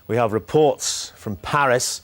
We have reports from Paris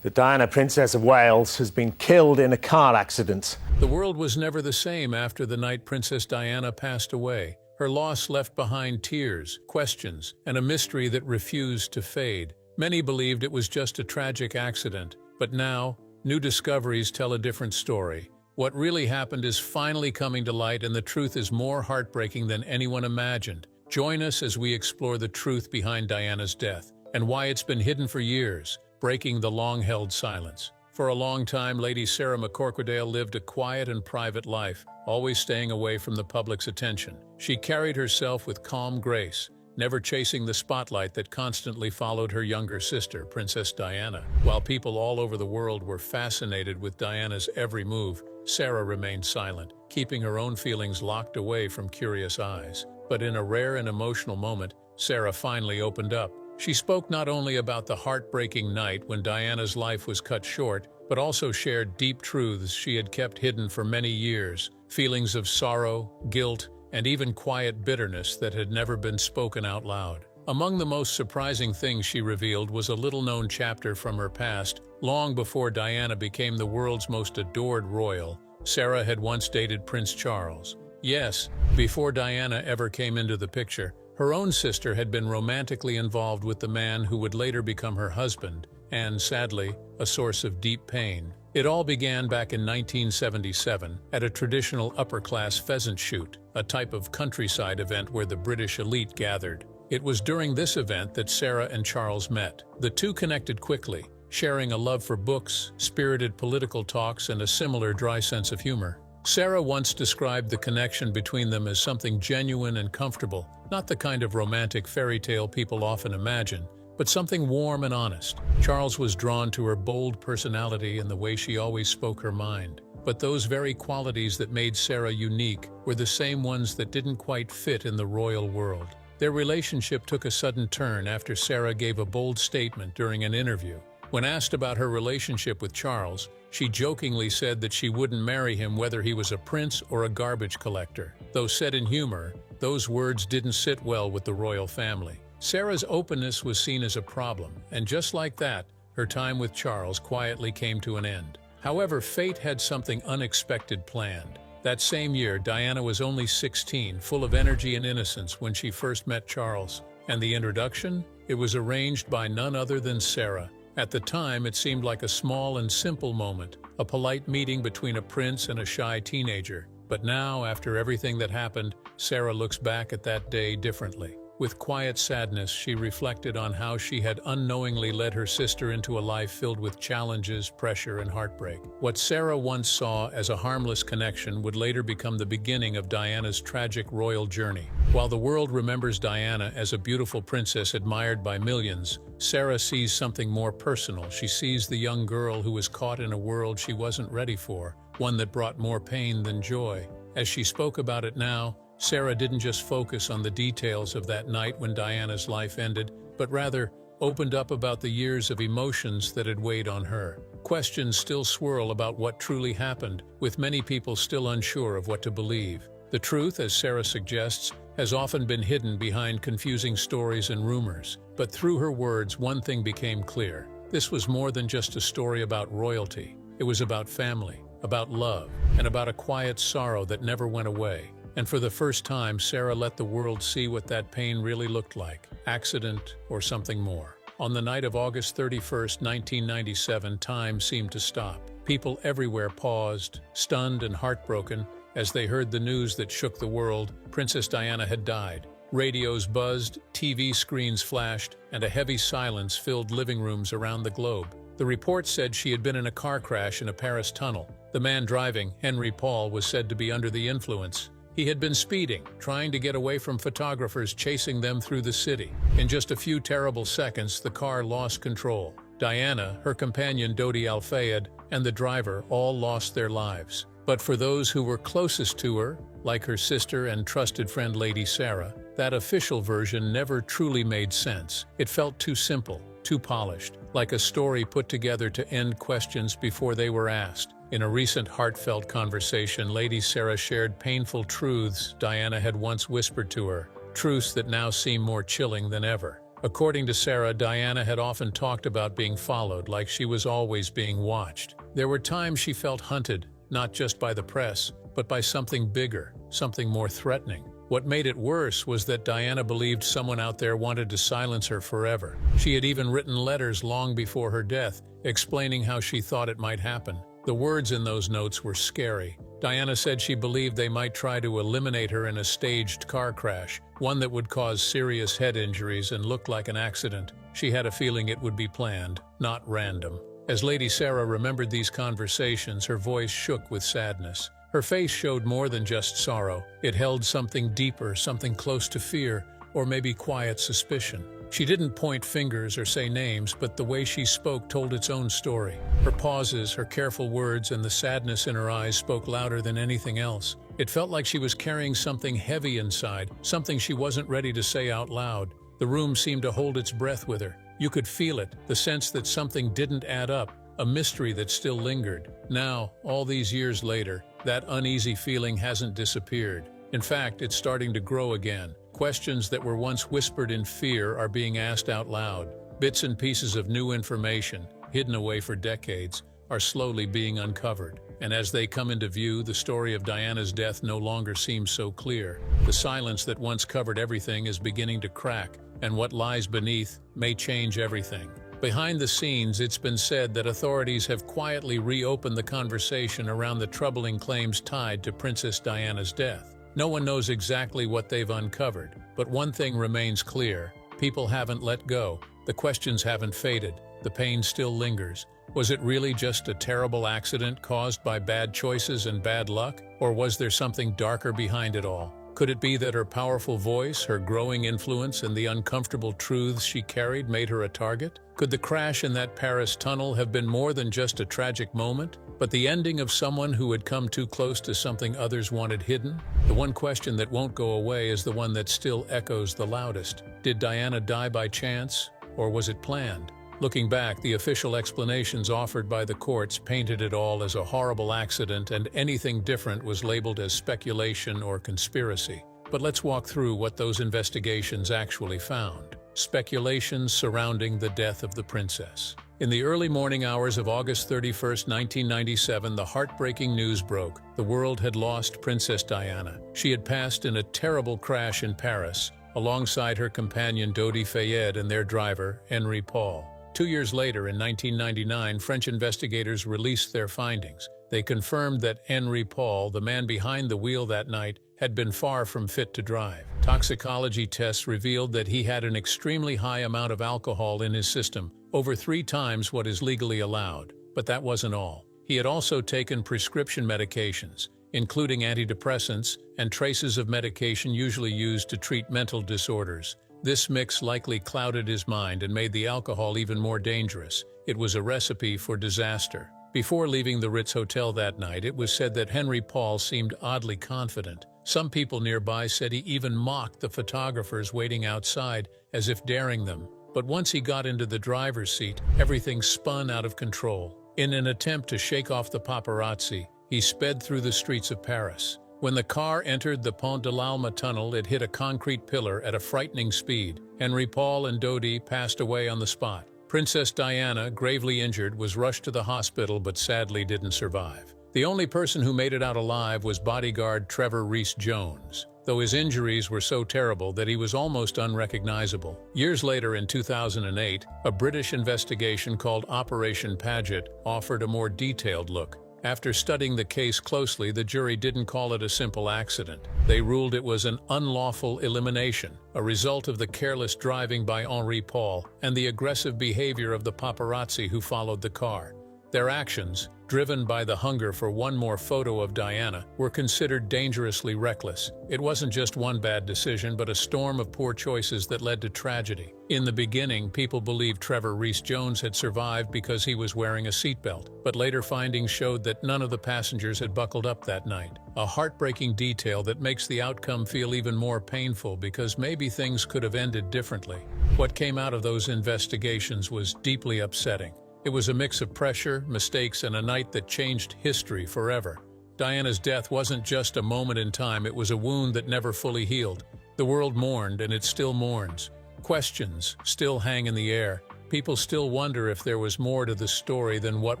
that Diana, Princess of Wales, has been killed in a car accident. The world was never the same after the night Princess Diana passed away. Her loss left behind tears, questions, and a mystery that refused to fade. Many believed it was just a tragic accident, but now, new discoveries tell a different story. What really happened is finally coming to light, and the truth is more heartbreaking than anyone imagined. Join us as we explore the truth behind Diana's death and why it's been hidden for years, breaking the long-held silence. For a long time, Lady Sarah McCorquodale lived a quiet and private life, always staying away from the public's attention. She carried herself with calm grace, never chasing the spotlight that constantly followed her younger sister, Princess Diana. While people all over the world were fascinated with Diana's every move, Sarah remained silent, keeping her own feelings locked away from curious eyes. But in a rare and emotional moment, Sarah finally opened up. She spoke not only about the heartbreaking night when Diana's life was cut short, but also shared deep truths she had kept hidden for many years, feelings of sorrow, guilt, and even quiet bitterness that had never been spoken out loud. Among the most surprising things she revealed was a little-known chapter from her past. Long before Diana became the world's most adored royal, Sarah had once dated Prince Charles. Yes, before Diana ever came into the picture, her own sister had been romantically involved with the man who would later become her husband, and, sadly, a source of deep pain. It all began back in 1977 at a traditional upper-class pheasant shoot, a type of countryside event where the British elite gathered. It was during this event that Sarah and Charles met. The two connected quickly, sharing a love for books, spirited political talks, and a similar dry sense of humor. Sarah once described the connection between them as something genuine and comfortable, not the kind of romantic fairy tale people often imagine, but something warm and honest. Charles was drawn to her bold personality and the way she always spoke her mind. But those very qualities that made Sarah unique were the same ones that didn't quite fit in the royal world. Their relationship took a sudden turn after Sarah gave a bold statement during an interview. When asked about her relationship with Charles, she jokingly said that she wouldn't marry him whether he was a prince or a garbage collector. Though said in humor, those words didn't sit well with the royal family. Sarah's openness was seen as a problem, and just like that, her time with Charles quietly came to an end. However, fate had something unexpected planned. That same year, Diana was only 16, full of energy and innocence when she first met Charles. And the introduction? It was arranged by none other than Sarah. At the time, it seemed like a small and simple moment, a polite meeting between a prince and a shy teenager. But now, after everything that happened, Sarah looks back at that day differently. With quiet sadness, she reflected on how she had unknowingly led her sister into a life filled with challenges, pressure, and heartbreak. What Sarah once saw as a harmless connection would later become the beginning of Diana's tragic royal journey. While the world remembers Diana as a beautiful princess admired by millions, Sarah sees something more personal. She sees the young girl who was caught in a world she wasn't ready for, one that brought more pain than joy. As she spoke about it now, Sarah didn't just focus on the details of that night when Diana's life ended, but rather opened up about the years of emotions that had weighed on her. Questions still swirl about what truly happened, with many people still unsure of what to believe. The truth, as Sarah suggests, has often been hidden behind confusing stories and rumors. But through her words, one thing became clear. This was more than just a story about royalty. It was about family, about love, and about a quiet sorrow that never went away. And for the first time, Sarah let the world see what that pain really looked like, accident or something more. On the night of August 31st, 1997, time seemed to stop. People everywhere paused, stunned and heartbroken, as they heard the news that shook the world. Princess Diana had died. Radios buzzed, TV screens flashed, and a heavy silence filled living rooms around the globe. The report said she had been in a car crash in a Paris tunnel. The man driving, Henry Paul, was said to be under the influence. He had been speeding, trying to get away from photographers chasing them through the city. In just a few terrible seconds, the car lost control. Diana, her companion Dodi Al-Fayed, and the driver all lost their lives. But for those who were closest to her, like her sister and trusted friend Lady Sarah, that official version never truly made sense. It felt too simple, too polished, like a story put together to end questions before they were asked. In a recent heartfelt conversation, Lady Sarah shared painful truths Diana had once whispered to her, truths that now seem more chilling than ever. According to Sarah, Diana had often talked about being followed, like she was always being watched. There were times she felt hunted, not just by the press, but by something bigger, something more threatening. What made it worse was that Diana believed someone out there wanted to silence her forever. She had even written letters long before her death, explaining how she thought it might happen. The words in those notes were scary. Diana said she believed they might try to eliminate her in a staged car crash, one that would cause serious head injuries and look like an accident. She had a feeling it would be planned, not random. As Lady Sarah remembered these conversations, her voice shook with sadness. Her face showed more than just sorrow. It held something deeper, something close to fear, or maybe quiet suspicion. She didn't point fingers or say names, but the way she spoke told its own story. Her pauses, her careful words, and the sadness in her eyes spoke louder than anything else. It felt like she was carrying something heavy inside, something she wasn't ready to say out loud. The room seemed to hold its breath with her. You could feel it, the sense that something didn't add up, a mystery that still lingered. Now, all these years later, that uneasy feeling hasn't disappeared. In fact, it's starting to grow again. Questions that were once whispered in fear are being asked out loud. Bits and pieces of new information, hidden away for decades, are slowly being uncovered. And as they come into view, the story of Diana's death no longer seems so clear. The silence that once covered everything is beginning to crack, and what lies beneath may change everything. Behind the scenes, it's been said that authorities have quietly reopened the conversation around the troubling claims tied to Princess Diana's death. No one knows exactly what they've uncovered, but one thing remains clear: people haven't let go, the questions haven't faded, the pain still lingers. Was it really just a terrible accident caused by bad choices and bad luck? Or was there something darker behind it all? Could it be that her powerful voice, her growing influence, and the uncomfortable truths she carried made her a target? Could the crash in that Paris tunnel have been more than just a tragic moment, but the ending of someone who had come too close to something others wanted hidden? The one question that won't go away is the one that still echoes the loudest. Did Diana die by chance, or was it planned? Looking back, the official explanations offered by the courts painted it all as a horrible accident, and anything different was labeled as speculation or conspiracy. But let's walk through what those investigations actually found. Speculations surrounding the death of the princess. In the early morning hours of August 31, 1997, the heartbreaking news broke. The world had lost Princess Diana. She had passed in a terrible crash in Paris, alongside her companion Dodi Fayed and their driver, Henri Paul. 2 years later, in 1999, French investigators released their findings. They confirmed that Henri Paul, the man behind the wheel that night, had been far from fit to drive. Toxicology tests revealed that he had an extremely high amount of alcohol in his system, over 3 times what is legally allowed. But that wasn't all. He had also taken prescription medications, including antidepressants and traces of medication usually used to treat mental disorders. This mix likely clouded his mind and made the alcohol even more dangerous. It was a recipe for disaster. Before leaving the Ritz Hotel that night, it was said that Henri Paul seemed oddly confident. Some people nearby said he even mocked the photographers waiting outside, as if daring them. But once he got into the driver's seat, everything spun out of control. In an attempt to shake off the paparazzi, he sped through the streets of Paris. When the car entered the Pont de l'Alma tunnel, it hit a concrete pillar at a frightening speed. Henri Paul and Dodi passed away on the spot. Princess Diana, gravely injured, was rushed to the hospital but sadly didn't survive. The only person who made it out alive was bodyguard Trevor Rees-Jones, though his injuries were so terrible that he was almost unrecognizable. Years later, in 2008, a British investigation called Operation Paget offered a more detailed look. After studying the case closely, the jury didn't call it a simple accident. They ruled it was an unlawful elimination, a result of the careless driving by Henri Paul and the aggressive behavior of the paparazzi who followed the car. Their actions, driven by the hunger for one more photo of Diana, were considered dangerously reckless. It wasn't just one bad decision, but a storm of poor choices that led to tragedy. In the beginning, people believed Trevor Rees-Jones had survived because he was wearing a seatbelt, but later findings showed that none of the passengers had buckled up that night. A heartbreaking detail that makes the outcome feel even more painful because maybe things could have ended differently. What came out of those investigations was deeply upsetting. It was a mix of pressure, mistakes, and a night that changed history forever. Diana's death wasn't just a moment in time, it was a wound that never fully healed. The world mourned, and it still mourns. Questions still hang in the air. People still wonder if there was more to the story than what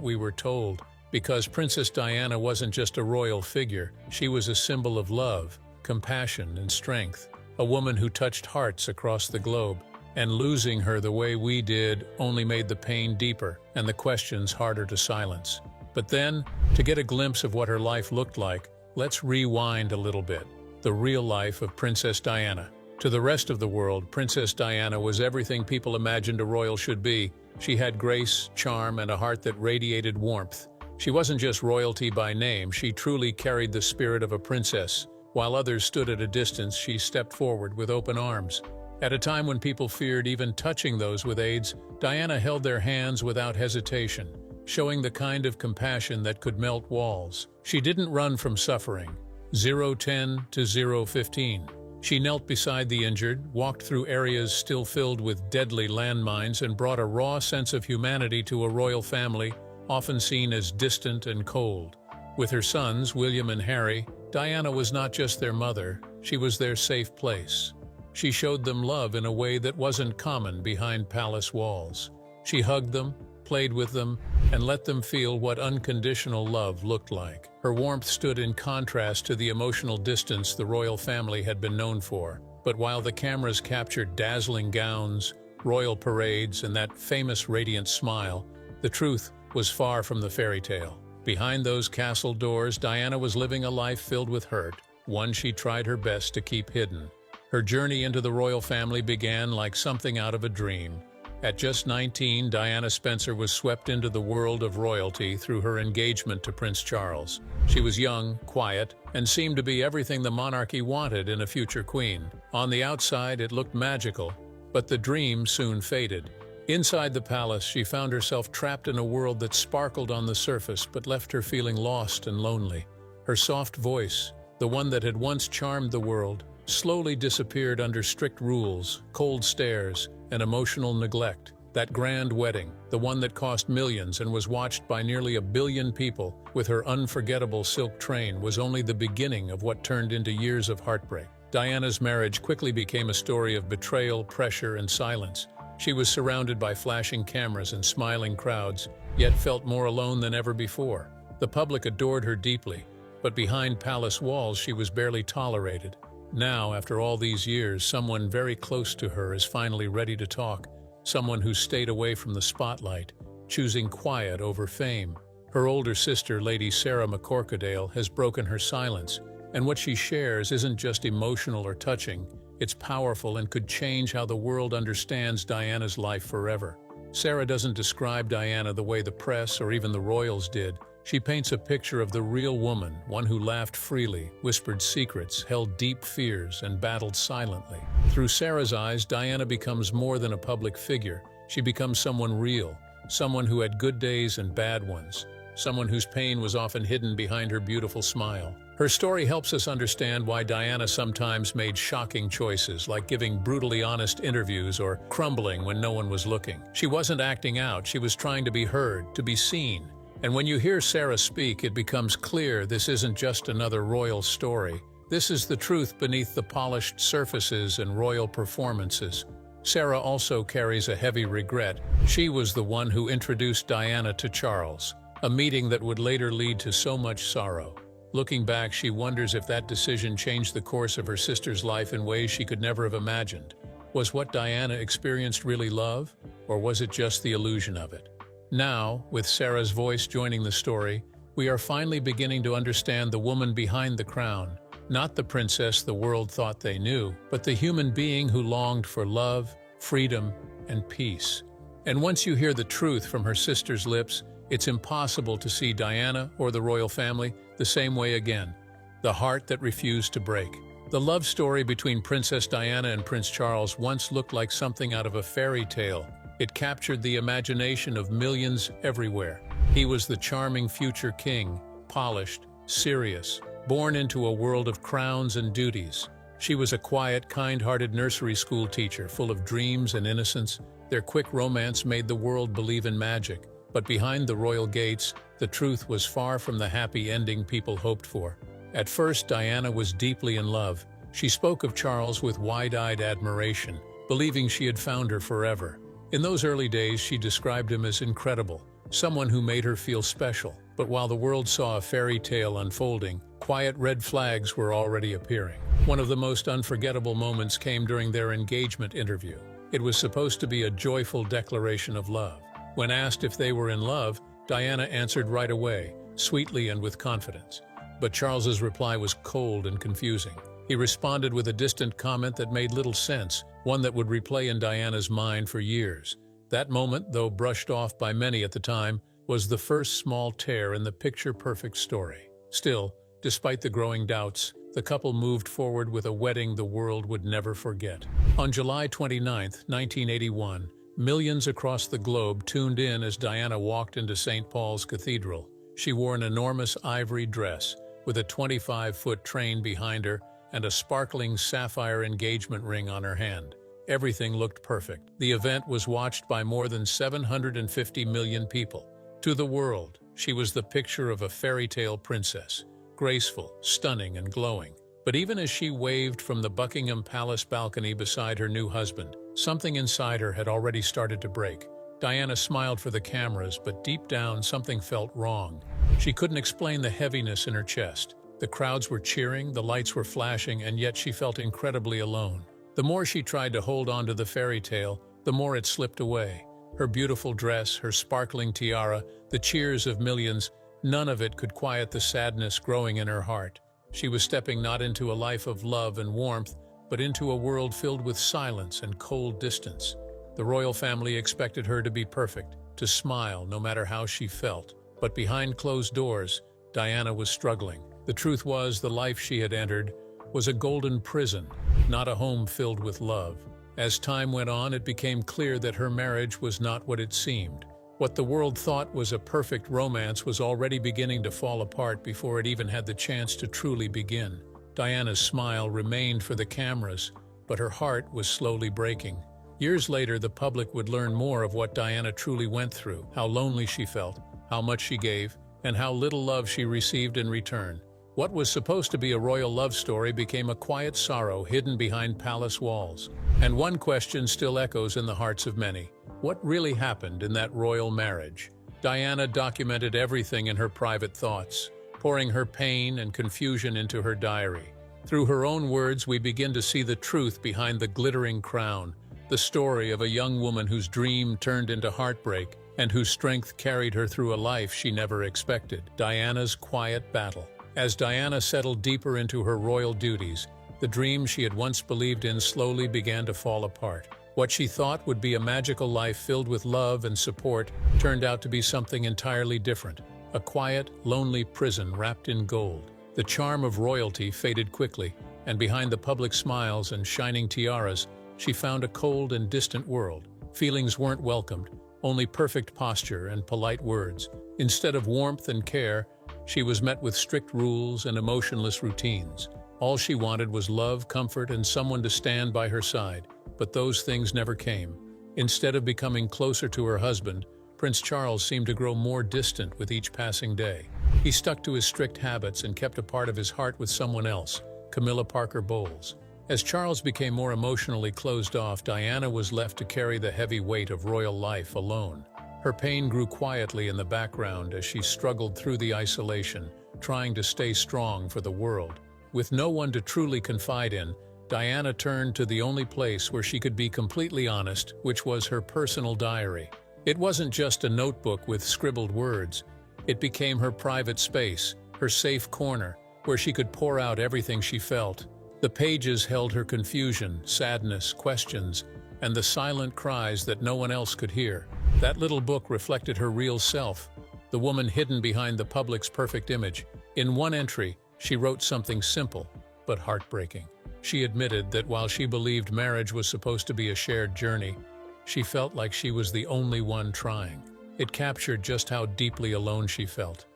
we were told. Because Princess Diana wasn't just a royal figure, she was a symbol of love, compassion, and strength. A woman who touched hearts across the globe. And losing her the way we did only made the pain deeper and the questions harder to silence. But then, to get a glimpse of what her life looked like, let's rewind a little bit. The real life of Princess Diana. To the rest of the world, Princess Diana was everything people imagined a royal should be. She had grace, charm, and a heart that radiated warmth. She wasn't just royalty by name, she truly carried the spirit of a princess. While others stood at a distance, she stepped forward with open arms. At a time when people feared even touching those with AIDS, Diana held their hands without hesitation, showing the kind of compassion that could melt walls. She didn't run from suffering. 0-10 to 0-15. She knelt beside the injured, walked through areas still filled with deadly landmines, and brought a raw sense of humanity to a royal family, often seen as distant and cold. With her sons, William and Harry, Diana was not just their mother, she was their safe place. She showed them love in a way that wasn't common behind palace walls. She hugged them, played with them, and let them feel what unconditional love looked like. Her warmth stood in contrast to the emotional distance the royal family had been known for. But while the cameras captured dazzling gowns, royal parades, and that famous radiant smile, the truth was far from the fairy tale. Behind those castle doors, Diana was living a life filled with hurt, one she tried her best to keep hidden. Her journey into the royal family began like something out of a dream. At just 19, Diana Spencer was swept into the world of royalty through her engagement to Prince Charles. She was young, quiet, and seemed to be everything the monarchy wanted in a future queen. On the outside, it looked magical, but the dream soon faded. Inside the palace, she found herself trapped in a world that sparkled on the surface but left her feeling lost and lonely. Her soft voice, the one that had once charmed the world, slowly disappeared under strict rules, cold stares, and emotional neglect. That grand wedding, the one that cost millions and was watched by nearly 1 billion people, with her unforgettable silk train, was only the beginning of what turned into years of heartbreak. Diana's marriage quickly became a story of betrayal, pressure, and silence. She was surrounded by flashing cameras and smiling crowds, yet felt more alone than ever before. The public adored her deeply, but behind palace walls she was barely tolerated. Now, after all these years, someone very close to her is finally ready to talk, someone who stayed away from the spotlight, choosing quiet over fame. Her older sister, Lady Sarah McCorquodale, has broken her silence, and what she shares isn't just emotional or touching, it's powerful and could change how the world understands Diana's life forever. Sarah doesn't describe Diana the way the press or even the royals did. She paints a picture of the real woman, one who laughed freely, whispered secrets, held deep fears, and battled silently. Through Sarah's eyes, Diana becomes more than a public figure. She becomes someone real, someone who had good days and bad ones, someone whose pain was often hidden behind her beautiful smile. Her story helps us understand why Diana sometimes made shocking choices, like giving brutally honest interviews or crumbling when no one was looking. She wasn't acting out, she was trying to be heard, to be seen. And when you hear Sarah speak, it becomes clear this isn't just another royal story. This is the truth beneath the polished surfaces and royal performances. Sarah also carries a heavy regret. She was the one who introduced Diana to Charles, a meeting that would later lead to so much sorrow. Looking back, she wonders if that decision changed the course of her sister's life in ways she could never have imagined. Was what Diana experienced really love, or was it just the illusion of it? Now, with Sarah's voice joining the story, we are finally beginning to understand the woman behind the crown. Not the princess the world thought they knew, but the human being who longed for love, freedom, and peace. And once you hear the truth from her sister's lips, it's impossible to see Diana or the royal family the same way again. The heart that refused to break. The love story between Princess Diana and Prince Charles once looked like something out of a fairy tale. It captured the imagination of millions everywhere. He was the charming future king, polished, serious, born into a world of crowns and duties. She was a quiet, kind-hearted nursery school teacher, full of dreams and innocence. Their quick romance made the world believe in magic. But behind the royal gates, the truth was far from the happy ending people hoped for. At first, Diana was deeply in love. She spoke of Charles with wide-eyed admiration, believing she had found her forever. In those early days, she described him as incredible, someone who made her feel special. But while the world saw a fairy tale unfolding, quiet red flags were already appearing. One of the most unforgettable moments came during their engagement interview. It was supposed to be a joyful declaration of love. When asked if they were in love, Diana answered right away, sweetly and with confidence. But Charles's reply was cold and confusing. He responded with a distant comment that made little sense, one that would replay in Diana's mind for years. That moment, though brushed off by many at the time, was the first small tear in the picture-perfect story. Still, despite the growing doubts, the couple moved forward with a wedding the world would never forget. On July 29, 1981, millions across the globe tuned in as Diana walked into St. Paul's Cathedral. She wore an enormous ivory dress, with a 25-foot train behind her and a sparkling sapphire engagement ring on her hand. Everything looked perfect. The event was watched by more than 750 million people. To the world, she was the picture of a fairy tale princess, graceful, stunning, and glowing. But even as she waved from the Buckingham Palace balcony beside her new husband, something inside her had already started to break. Diana smiled for the cameras, but deep down something felt wrong. She couldn't explain the heaviness in her chest. The crowds were cheering, the lights were flashing, and yet she felt incredibly alone. The more she tried to hold on to the fairy tale, the more it slipped away. Her beautiful dress, her sparkling tiara, the cheers of millions, none of it could quiet the sadness growing in her heart. She was stepping not into a life of love and warmth, but into a world filled with silence and cold distance. The royal family expected her to be perfect, to smile no matter how she felt. But behind closed doors, Diana was struggling. The truth was, the life she had entered was a golden prison, not a home filled with love. As time went on, it became clear that her marriage was not what it seemed. What the world thought was a perfect romance was already beginning to fall apart before it even had the chance to truly begin. Diana's smile remained for the cameras, but her heart was slowly breaking. Years later, the public would learn more of what Diana truly went through, how lonely she felt, how much she gave, and how little love she received in return. What was supposed to be a royal love story became a quiet sorrow hidden behind palace walls. And one question still echoes in the hearts of many. What really happened in that royal marriage? Diana documented everything in her private thoughts, pouring her pain and confusion into her diary. Through her own words, we begin to see the truth behind the glittering crown, the story of a young woman whose dream turned into heartbreak and whose strength carried her through a life she never expected. Diana's quiet battle. As Diana settled deeper into her royal duties, the dream she had once believed in slowly began to fall apart. What she thought would be a magical life filled with love and support turned out to be something entirely different. A quiet, lonely prison wrapped in gold. The charm of royalty faded quickly, and behind the public smiles and shining tiaras, she found a cold and distant world. Feelings weren't welcomed, only perfect posture and polite words. Instead of warmth and care, she was met with strict rules and emotionless routines. All she wanted was love, comfort, and someone to stand by her side. But those things never came. Instead of becoming closer to her husband, Prince Charles seemed to grow more distant with each passing day. He stuck to his strict habits and kept a part of his heart with someone else, Camilla Parker Bowles. As Charles became more emotionally closed off, Diana was left to carry the heavy weight of royal life alone. Her pain grew quietly in the background as she struggled through the isolation, trying to stay strong for the world. With no one to truly confide in, Diana turned to the only place where she could be completely honest, which was her personal diary. It wasn't just a notebook with scribbled words. It became her private space, her safe corner, where she could pour out everything she felt. The pages held her confusion, sadness, questions, and the silent cries that no one else could hear. That little book reflected her real self, the woman hidden behind the public's perfect image. In one entry, she wrote something simple, but heartbreaking. She admitted that while she believed marriage was supposed to be a shared journey, she felt like she was the only one trying. It captured just how deeply alone she felt.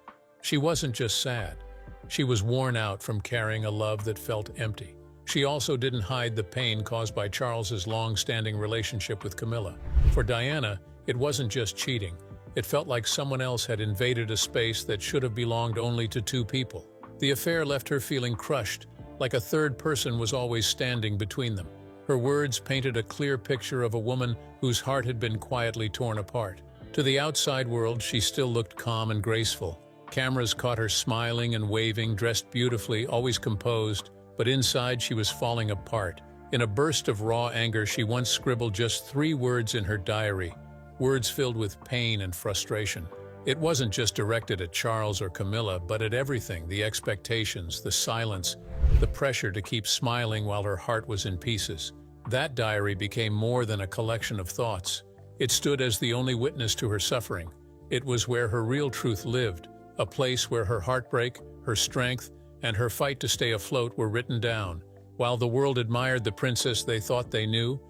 She wasn't just sad. She was worn out from carrying a love that felt empty. She also didn't hide the pain caused by Charles's long-standing relationship with Camilla. For Diana, it wasn't just cheating. It felt like someone else had invaded a space that should have belonged only to two people. The affair left her feeling crushed, like a third person was always standing between them. Her words painted a clear picture of a woman whose heart had been quietly torn apart. To the outside world, she still looked calm and graceful. Cameras caught her smiling and waving, dressed beautifully, always composed, but inside she was falling apart. In a burst of raw anger, she once scribbled just 3 words in her diary, words filled with pain and frustration. It wasn't just directed at Charles or Camilla, but at everything: the expectations, the silence, the pressure to keep smiling while her heart was in pieces. That diary became more than a collection of thoughts. It stood as the only witness to her suffering. It was where her real truth lived, a place where her heartbreak, her strength, and her fight to stay afloat were written down. While the world admired the princess they thought they knew,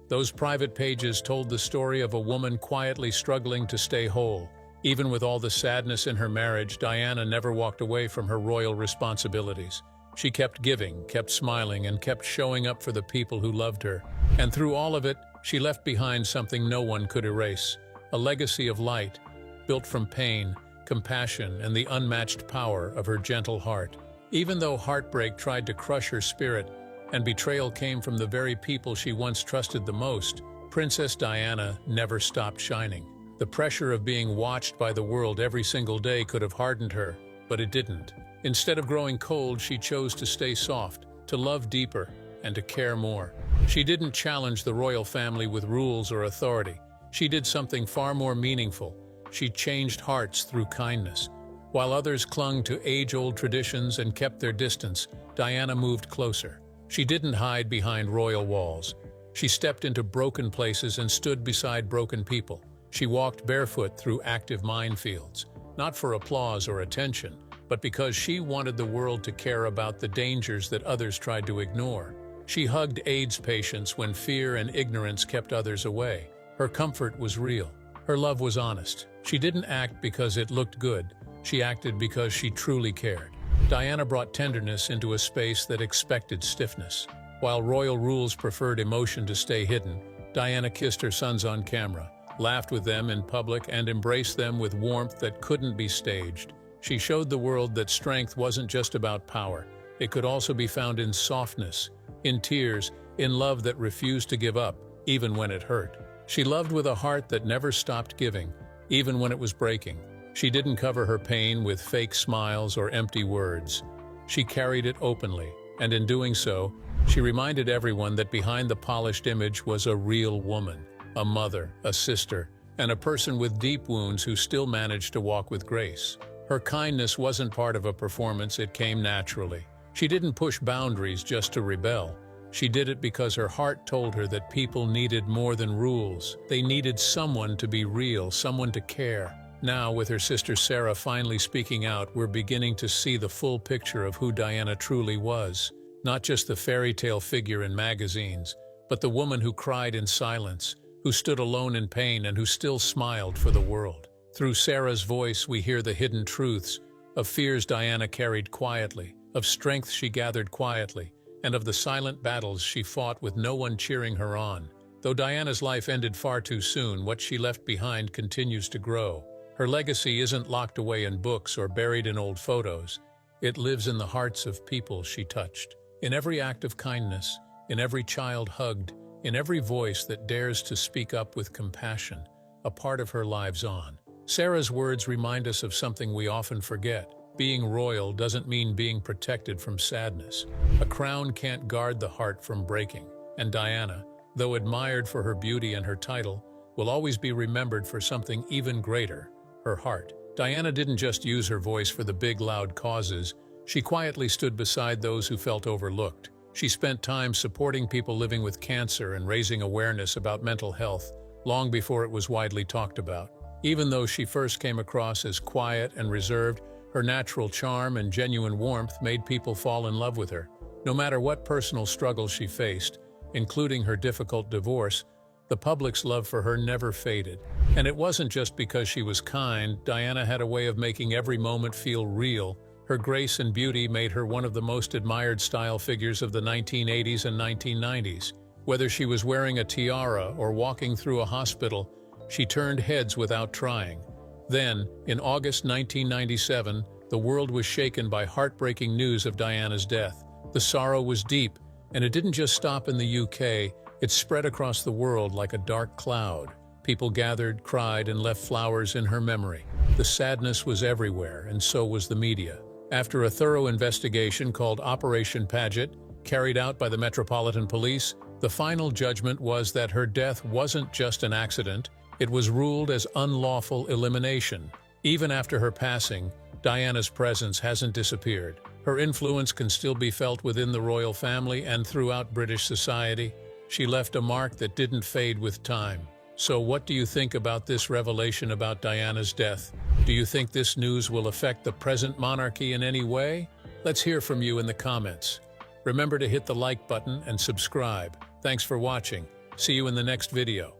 those private pages told the story of a woman quietly struggling to stay whole. Even with all the sadness in her marriage, Diana never walked away from her royal responsibilities. She kept giving, kept smiling, and kept showing up for the people who loved her. And through all of it, she left behind something no one could erase: a legacy of light, built from pain, compassion, and the unmatched power of her gentle heart. Even though heartbreak tried to crush her spirit, and betrayal came from the very people she once trusted the most, Princess Diana never stopped shining. The pressure of being watched by the world every single day could have hardened her, but it didn't. Instead of growing cold, she chose to stay soft, to love deeper, and to care more. She didn't challenge the royal family with rules or authority. She did something far more meaningful. She changed hearts through kindness. While others clung to age-old traditions and kept their distance, Diana moved closer. She didn't hide behind royal walls. She stepped into broken places and stood beside broken people. She walked barefoot through active minefields, not for applause or attention, but because she wanted the world to care about the dangers that others tried to ignore. She hugged AIDS patients when fear and ignorance kept others away. Her comfort was real. Her love was honest. She didn't act because it looked good. She acted because she truly cared. Diana brought tenderness into a space that expected stiffness. While royal rules preferred emotion to stay hidden, Diana kissed her sons on camera, laughed with them in public, and embraced them with warmth that couldn't be staged. She showed the world that strength wasn't just about power. It could also be found in softness, in tears, in love that refused to give up, even when it hurt. She loved with a heart that never stopped giving, even when it was breaking. She didn't cover her pain with fake smiles or empty words. She carried it openly, and in doing so, she reminded everyone that behind the polished image was a real woman, a mother, a sister, and a person with deep wounds who still managed to walk with grace. Her kindness wasn't part of a performance, it came naturally. She didn't push boundaries just to rebel. She did it because her heart told her that people needed more than rules. They needed someone to be real, someone to care. Now, with her sister Sarah finally speaking out, we're beginning to see the full picture of who Diana truly was. Not just the fairy tale figure in magazines, but the woman who cried in silence, who stood alone in pain, and who still smiled for the world. Through Sarah's voice, we hear the hidden truths of fears Diana carried quietly, of strength she gathered quietly, and of the silent battles she fought with no one cheering her on. Though Diana's life ended far too soon, what she left behind continues to grow. Her legacy isn't locked away in books or buried in old photos. It lives in the hearts of people she touched. In every act of kindness, in every child hugged, in every voice that dares to speak up with compassion, a part of her lives on. Sarah's words remind us of something we often forget. Being royal doesn't mean being protected from sadness. A crown can't guard the heart from breaking. And Diana, though admired for her beauty and her title, will always be remembered for something even greater: her heart. Diana didn't just use her voice for the big, loud causes. She quietly stood beside those who felt overlooked. She spent time supporting people living with cancer and raising awareness about mental health, long before it was widely talked about. Even though she first came across as quiet and reserved, her natural charm and genuine warmth made people fall in love with her. No matter what personal struggles she faced, including her difficult divorce, the public's love for her never faded. And it wasn't just because she was kind. Diana had a way of making every moment feel real. Her grace and beauty made her one of the most admired style figures of the 1980s and 1990s. Whether she was wearing a tiara or walking through a hospital, she turned heads without trying. Then, in August 1997, the world was shaken by heartbreaking news of Diana's death. The sorrow was deep, and it didn't just stop in the UK. It spread across the world like a dark cloud. People gathered, cried, and left flowers in her memory. The sadness was everywhere, and so was the media. After a thorough investigation called Operation Paget, carried out by the Metropolitan Police, the final judgment was that her death wasn't just an accident, it was ruled as unlawful elimination. Even after her passing, Diana's presence hasn't disappeared. Her influence can still be felt within the royal family and throughout British society. She left a mark that didn't fade with time. So what do you think about this revelation about Diana's death? Do you think this news will affect the present monarchy in any way? Let's hear from you in the comments. Remember to hit the like button and subscribe. Thanks for watching. See you in the next video.